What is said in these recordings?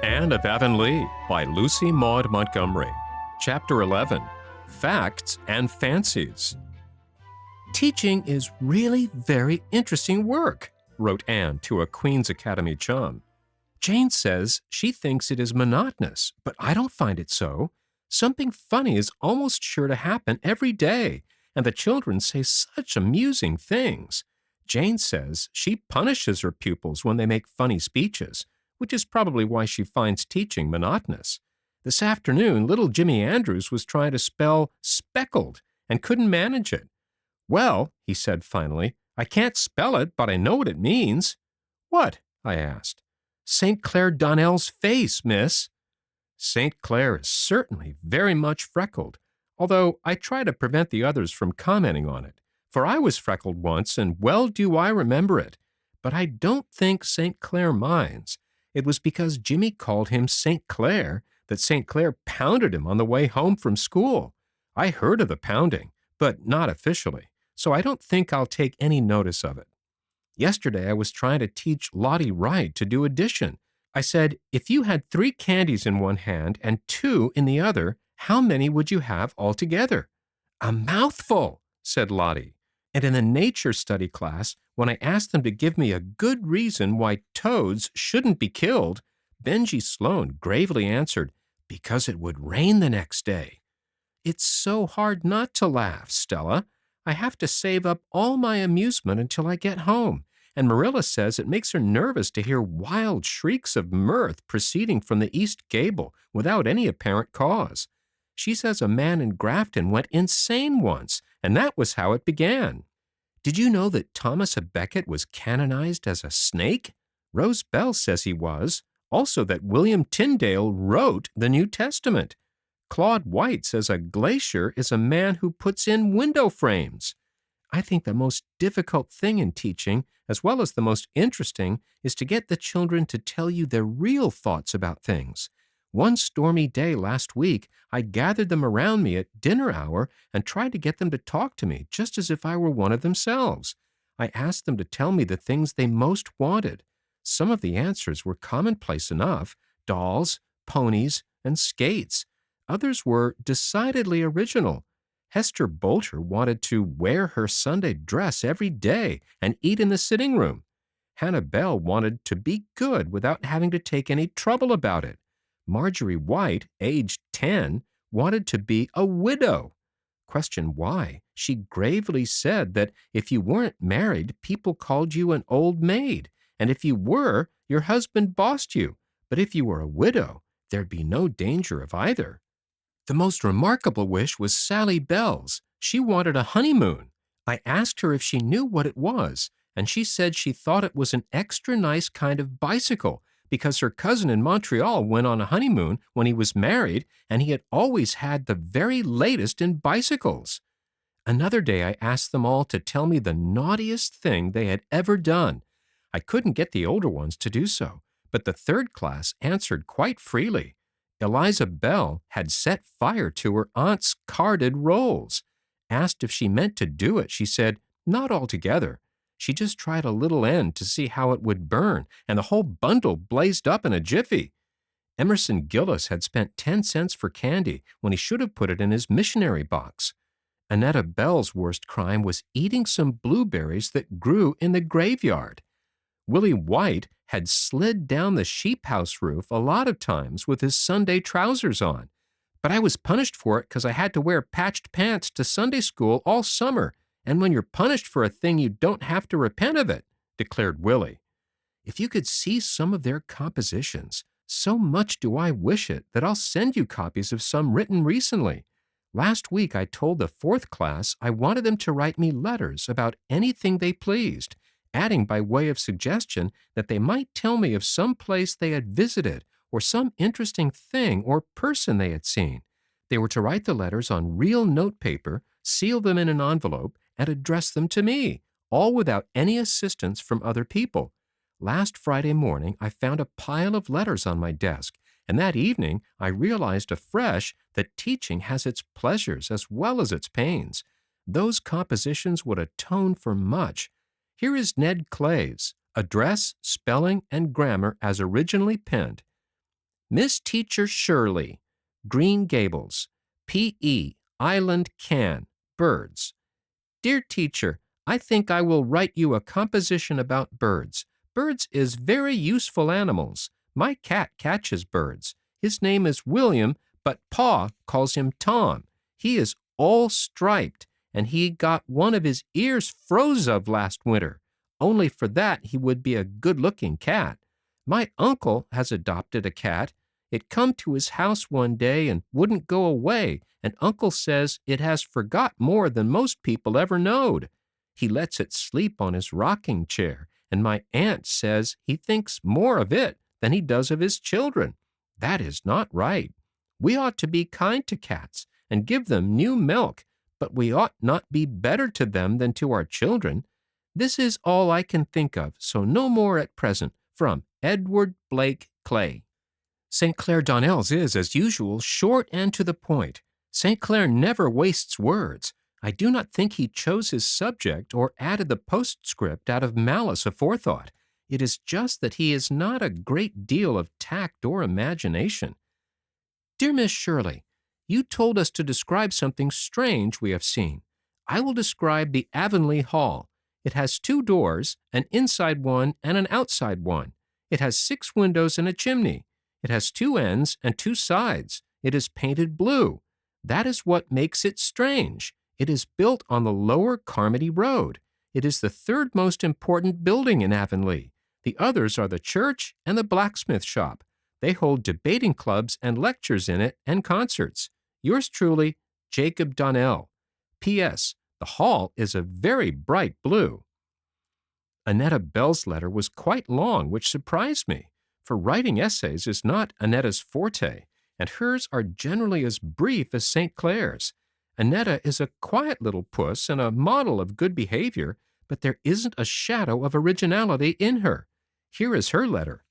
Anne of Avonlea by Lucy Maude Montgomery. Chapter 11. Facts and Fancies. Teaching is really very interesting work, wrote Anne to a Queen's Academy chum. Jane says she thinks it is monotonous, but I don't find it so. Something funny is almost sure to happen every day, and the children say such amusing things. Jane says she punishes her pupils when they make funny speeches, which is probably why she finds teaching monotonous. This afternoon, little Jimmy Andrews was trying to spell speckled and couldn't manage it. "Well," he said finally, "I can't spell it, but I know what it means." "What?" I asked. "St. Clair Donnell's face, miss." St. Clair is certainly very much freckled, although I try to prevent the others from commenting on it, for I was freckled once, and well do I remember it. But I don't think St. Clair minds. It was because Jimmy called him St. Clair that St. Clair pounded him on the way home from school. I heard of the pounding, but not officially, so I don't think I'll take any notice of it. Yesterday I was trying to teach Lottie Wright to do addition. I said, if you had 3 candies in one hand and 2 in the other, how many would you have altogether? "A mouthful," said Lottie. And in the nature study class, when I asked them to give me a good reason why toads shouldn't be killed, Benji Sloan gravely answered, "Because it would rain the next day." It's so hard not to laugh, Stella. I have to save up all my amusement until I get home, and Marilla says it makes her nervous to hear wild shrieks of mirth proceeding from the east gable without any apparent cause. She says a man in Grafton went insane once, and that was how it began. Did you know that Thomas à Becket was canonized as a snake? Rose Bell says he was. Also that William Tyndale wrote the New Testament. Claude White says a glacier is a man who puts in window frames. I think the most difficult thing in teaching, as well as the most interesting, is to get the children to tell you their real thoughts about things. One stormy day last week, I gathered them around me at dinner hour and tried to get them to talk to me just as if I were one of themselves. I asked them to tell me the things they most wanted. Some of the answers were commonplace enough: dolls, ponies, and skates. Others were decidedly original. Hester Bolter wanted to wear her Sunday dress every day and eat in the sitting room. Hannah Bell wanted to be good without having to take any trouble about it. Marjorie White, aged 10, wanted to be a widow. Questioned why, she gravely said that if you weren't married, people called you an old maid, and if you were, your husband bossed you. But if you were a widow, there'd be no danger of either. The most remarkable wish was Sally Bell's. She wanted a honeymoon. I asked her if she knew what it was, and she said she thought it was an extra nice kind of bicycle because her cousin in Montreal went on a honeymoon when he was married, and he had always had the very latest in bicycles. Another day I asked them all to tell me the naughtiest thing they had ever done. I couldn't get the older ones to do so, but the third class answered quite freely. Eliza Bell had set fire to her aunt's carded rolls. Asked if she meant to do it, she said, not altogether. She just tried a little end to see how it would burn, and the whole bundle blazed up in a jiffy. Emerson Gillis had spent 10 cents for candy when he should have put it in his missionary box. Annetta Bell's worst crime was eating some blueberries that grew in the graveyard. Willie White had slid down the sheep house roof a lot of times with his Sunday trousers on. But I was punished for it because I had to wear patched pants to Sunday school all summer, and when you're punished for a thing, you don't have to repent of it, declared Willie. If you could see some of their compositions, so much do I wish it that I'll send you copies of some written recently. Last week I told the 4th class I wanted them to write me letters about anything they pleased, adding by way of suggestion that they might tell me of some place they had visited or some interesting thing or person they had seen. They were to write the letters on real notepaper, seal them in an envelope, and address them to me, all without any assistance from other people. Last Friday morning, I found a pile of letters on my desk, and that evening I realized afresh that teaching has its pleasures as well as its pains. Those compositions would atone for much. Here is Ned Clay's, address, spelling, and grammar as originally penned. Miss Teacher Shirley, Green Gables, P.E., Island Can, Birds. Dear teacher, I think I will write you a composition about birds. Birds is very useful animals. My cat catches birds. His name is William, but Pa calls him Tom. He is all striped, and he got one of his ears froze of last winter. Only for that he would be a good-looking cat. My uncle has adopted a cat. It come to his house one day and wouldn't go away, and Uncle says it has forgot more than most people ever knowed. He lets it sleep on his rocking chair, and my aunt says he thinks more of it than he does of his children. That is not right. We ought to be kind to cats and give them new milk, but we ought not be better to them than to our children. This is all I can think of, so no more at present. From Edward Blake Clay. St. Clair Donnell's is, as usual, short and to the point. St. Clair never wastes words. I do not think he chose his subject or added the postscript out of malice aforethought. It is just that he has not a great deal of tact or imagination. Dear Miss Shirley, you told us to describe something strange we have seen. I will describe the Avonlea Hall. It has 2 doors, an inside one and an outside one. It has 6 windows and a chimney. It has 2 ends and 2 sides. It is painted blue. That is what makes it strange. It is built on the lower Carmody Road. It is the 3rd most important building in Avonlea. The others are the church and the blacksmith shop. They hold debating clubs and lectures in it and concerts. Yours truly, Jacob Donnell. P.S. The hall is a very bright blue. Annetta Bell's letter was quite long, which surprised me, for writing essays is not Annetta's forte, and hers are generally as brief as St. Clair's. Annetta is a quiet little puss and a model of good behavior, but there isn't a shadow of originality in her. Here is her letter.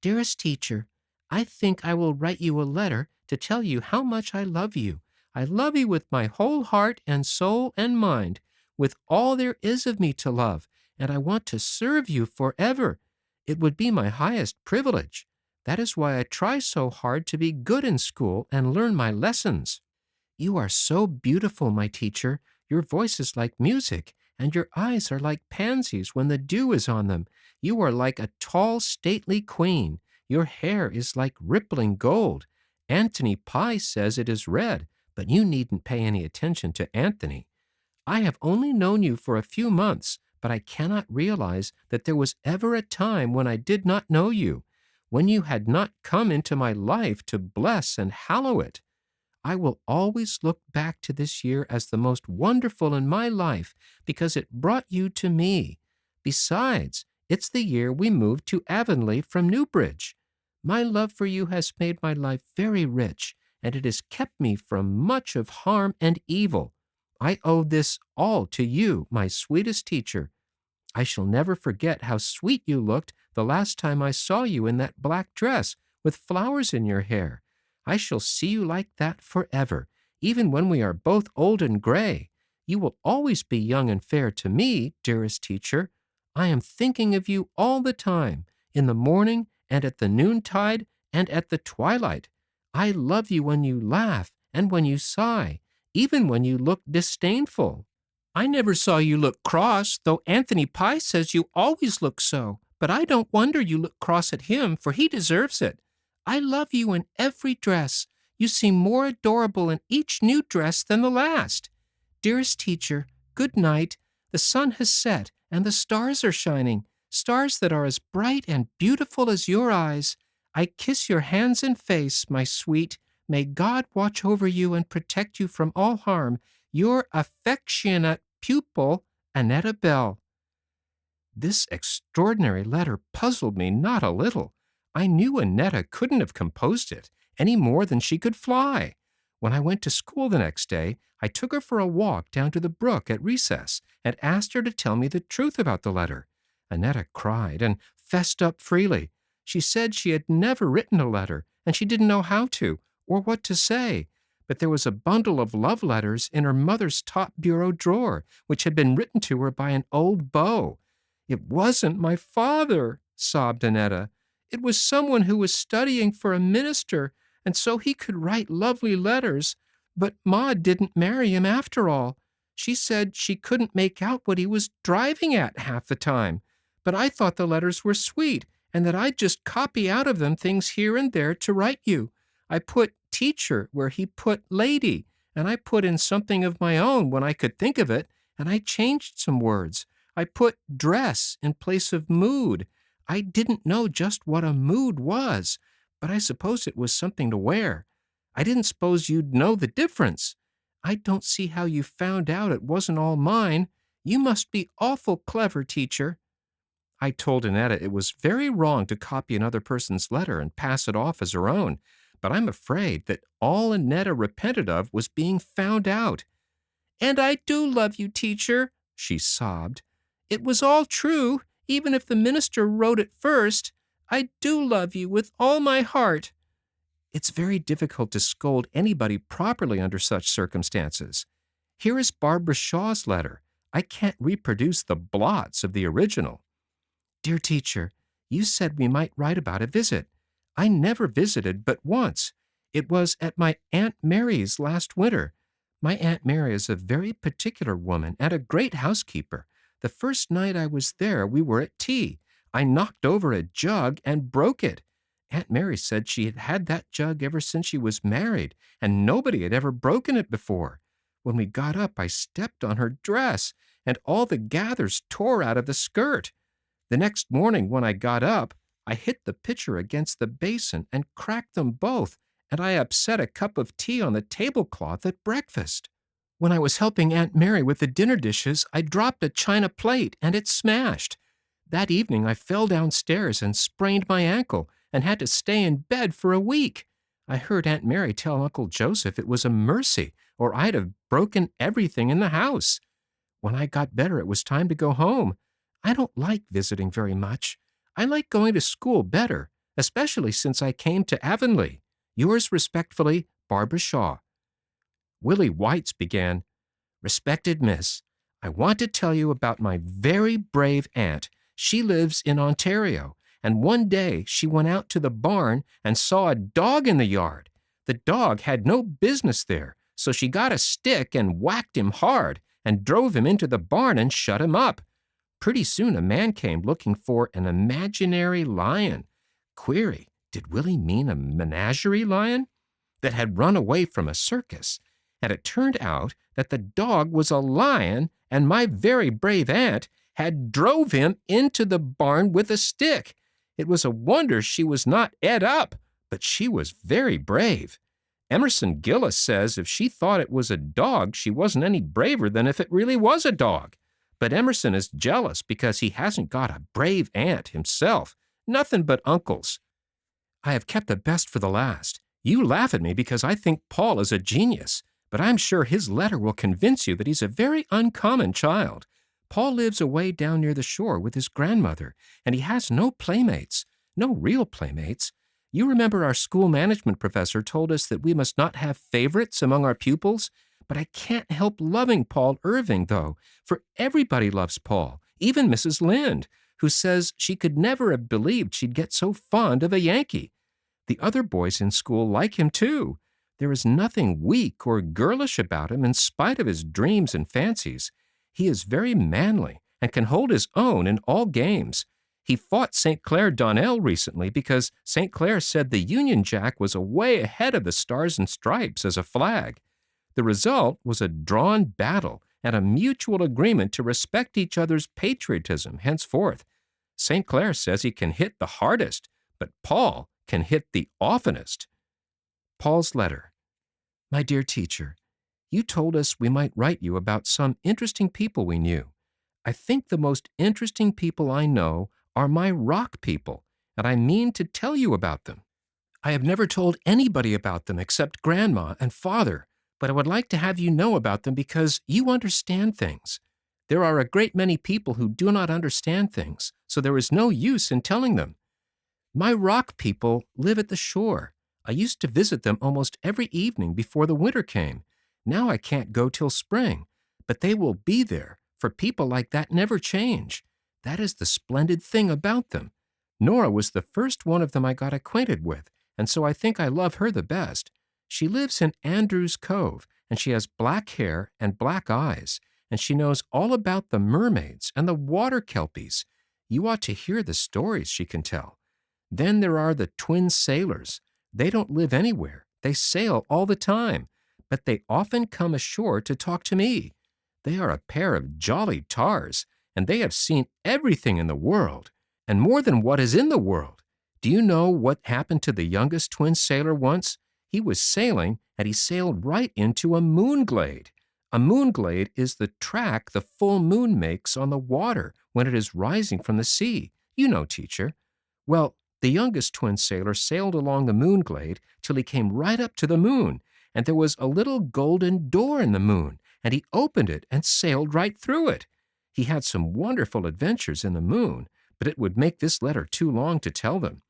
Dearest teacher, I think I will write you a letter to tell you how much I love you. I love you with my whole heart and soul and mind, with all there is of me to love, and I want to serve you forever. It would be my highest privilege. That is why I try so hard to be good in school and learn my lessons. You are so beautiful, my teacher. Your voice is like music, and your eyes are like pansies when the dew is on them. You are like a tall, stately queen. Your hair is like rippling gold. Anthony Pye says it is red, but you needn't pay any attention to Anthony. I have only known you for a few months, but I cannot realize that there was ever a time when I did not know you, when you had not come into my life to bless and hallow it. I will always look back to this year as the most wonderful in my life because it brought you to me. Besides, it's the year we moved to Avonlea from Newbridge. My love for you has made my life very rich, and it has kept me from much of harm and evil. I owe this all to you, my sweetest teacher. I shall never forget how sweet you looked the last time I saw you in that black dress with flowers in your hair. I shall see you like that forever, even when we are both old and gray. You will always be young and fair to me, dearest teacher. I am thinking of you all the time, in the morning and at the noontide and at the twilight. I love you when you laugh and when you sigh, even when you look disdainful. I never saw you look cross, though Anthony Pye says you always look so, but I don't wonder you look cross at him, for he deserves it. I love you in every dress. You seem more adorable in each new dress than the last. Dearest teacher, good night. The sun has set, and the stars are shining, stars that are as bright and beautiful as your eyes. I kiss your hands and face, my sweet. May God watch over you and protect you from all harm. Your affectionate pupil, Annetta Bell. This extraordinary letter puzzled me not a little. I knew Annetta couldn't have composed it, any more than she could fly. When I went to school the next day, I took her for a walk down to the brook at recess and asked her to tell me the truth about the letter. Annetta cried and fessed up freely. She said she had never written a letter, and she didn't know how to, or what to say. But there was a bundle of love letters in her mother's top bureau drawer, which had been written to her by an old beau. It wasn't my father, sobbed Annetta. It was someone who was studying for a minister, and so he could write lovely letters. But Maude didn't marry him after all. She said she couldn't make out what he was driving at half the time. But I thought the letters were sweet, and that I'd just copy out of them things here and there to write you. I put teacher where he put lady, and I put in something of my own when I could think of it, and I changed some words. I put dress in place of mood. I didn't know just what a mood was, but I suppose it was something to wear. I didn't suppose you'd know the difference. I don't see how you found out it wasn't all mine. You must be awful clever, teacher. I told Annetta it was very wrong to copy another person's letter and pass it off as her own, but I'm afraid that all Annetta repented of was being found out. And I do love you, teacher, she sobbed. It was all true, even if the minister wrote it first. I do love you with all my heart. It's very difficult to scold anybody properly under such circumstances. Here is Barbara Shaw's letter. I can't reproduce the blots of the original. Dear teacher, you said we might write about a visit. I never visited but once. It was at my Aunt Mary's last winter. My Aunt Mary is a very particular woman and a great housekeeper. The first night I was there, we were at tea. I knocked over a jug and broke it. Aunt Mary said she had had that jug ever since she was married, and nobody had ever broken it before. When we got up, I stepped on her dress, and all the gathers tore out of the skirt. The next morning, when I got up, I hit the pitcher against the basin and cracked them both, and I upset a cup of tea on the tablecloth at breakfast. When I was helping Aunt Mary with the dinner dishes, I dropped a china plate, and it smashed. That evening, I fell downstairs and sprained my ankle and had to stay in bed for a week. I heard Aunt Mary tell Uncle Joseph it was a mercy, or I'd have broken everything in the house. When I got better, it was time to go home. I don't like visiting very much. I like going to school better, especially since I came to Avonlea. Yours respectfully, Barbara Shaw. Willie Whites began, Respected Miss, I want to tell you about my very brave aunt. She lives in Ontario, and one day she went out to the barn and saw a dog in the yard. The dog had no business there, so she got a stick and whacked him hard and drove him into the barn and shut him up. Pretty soon a man came looking for an imaginary lion. Query, did Willie mean a menagerie lion? That had run away from a circus. And it turned out that the dog was a lion, and my very brave aunt had drove him into the barn with a stick. It was a wonder she was not ed up, but she was very brave. Emerson Gillis says if she thought it was a dog, she wasn't any braver than if it really was a dog. But Emerson is jealous because he hasn't got a brave aunt himself. Nothing but uncles. I have kept the best for the last. You laugh at me because I think Paul is a genius, but I'm sure his letter will convince you that he's a very uncommon child. Paul lives away down near the shore with his grandmother, and he has no playmates, no real playmates. You remember our school management professor told us that we must not have favorites among our pupils? But I can't help loving Paul Irving, though, for everybody loves Paul, even Mrs. Lynde, who says she could never have believed she'd get so fond of a Yankee. The other boys in school like him, too. There is nothing weak or girlish about him in spite of his dreams and fancies. He is very manly and can hold his own in all games. He fought St. Clair Donnell recently because St. Clair said the Union Jack was way ahead of the Stars and Stripes as a flag. The result was a drawn battle and a mutual agreement to respect each other's patriotism henceforth. St. Clair says he can hit the hardest, but Paul can hit the oftenest. Paul's letter. My dear teacher, you told us we might write you about some interesting people we knew. I think the most interesting people I know are my rock people, and I mean to tell you about them. I have never told anybody about them except Grandma and Father, but I would like to have you know about them because you understand things. There are a great many people who do not understand things, so there is no use in telling them. My rock people live at the shore. I used to visit them almost every evening before the winter came. Now I can't go till spring, but they will be there, for people like that never change. That is the splendid thing about them. Nora was the first one of them I got acquainted with, and so I think I love her the best. She lives in Andrews Cove, and she has black hair and black eyes, and she knows all about the mermaids and the water kelpies. You ought to hear the stories she can tell. Then there are the twin sailors. They don't live anywhere. They sail all the time, but they often come ashore to talk to me. They are a pair of jolly tars, and they have seen everything in the world, and more than what is in the world. Do you know what happened to the youngest twin sailor once? He was sailing, and he sailed right into a moonglade. A moonglade is the track the full moon makes on the water when it is rising from the sea. You know, teacher. Well, the youngest twin sailor sailed along the moonglade till he came right up to the moon, and there was a little golden door in the moon, and he opened it and sailed right through it. He had some wonderful adventures in the moon, but it would make this letter too long to tell them.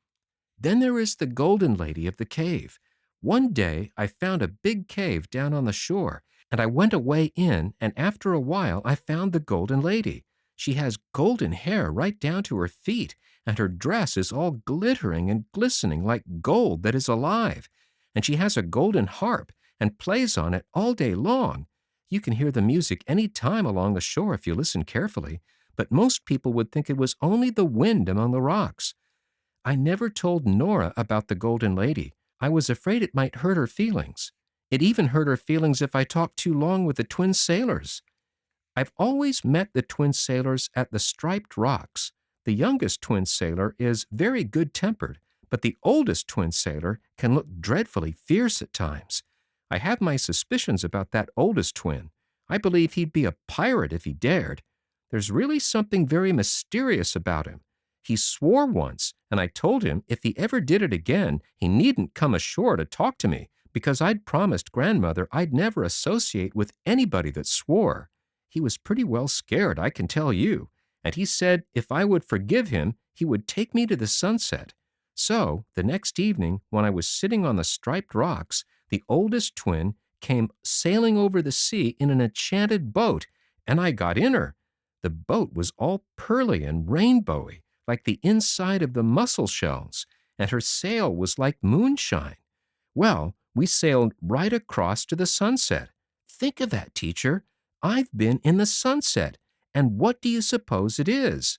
Then there is the golden lady of the cave. One day I found a big cave down on the shore, and I went away in, and after a while I found the golden lady. She has golden hair right down to her feet, and her dress is all glittering and glistening like gold that is alive. And she has a golden harp and plays on it all day long. You can hear the music any time along the shore if you listen carefully, but most people would think it was only the wind among the rocks. I never told Nora about the golden lady. I was afraid it might hurt her feelings. It even hurt her feelings if I talked too long with the twin sailors. I've always met the twin sailors at the striped rocks. The youngest twin sailor is very good-tempered, but the oldest twin sailor can look dreadfully fierce at times. I have my suspicions about that oldest twin. I believe he'd be a pirate if he dared. There's really something very mysterious about him. He swore once, and I told him if he ever did it again, he needn't come ashore to talk to me, because I'd promised Grandmother I'd never associate with anybody that swore. He was pretty well scared, I can tell you, and he said if I would forgive him, he would take me to the sunset. So, the next evening, when I was sitting on the striped rocks, the oldest twin came sailing over the sea in an enchanted boat, and I got in her. The boat was all pearly and rainbowy, like the inside of the mussel shells, and her sail was like moonshine. Well, we sailed right across to the sunset. Think of that, teacher. I've been in the sunset, and what do you suppose it is?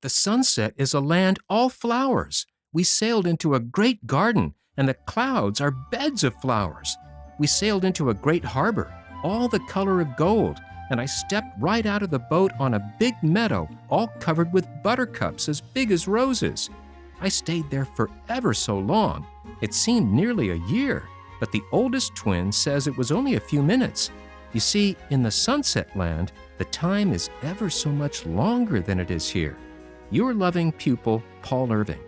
The sunset is a land all flowers. We sailed into a great garden, and the clouds are beds of flowers. We sailed into a great harbor, all the color of gold, and I stepped right out of the boat on a big meadow, all covered with buttercups as big as roses. I stayed there for ever so long. It seemed nearly a year, but the oldest twin says it was only a few minutes. You see, in the sunset land, the time is ever so much longer than it is here. Your loving pupil, Paul Irving.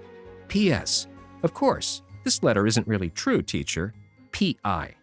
P.S. Of course, this letter isn't really true, teacher. P.I.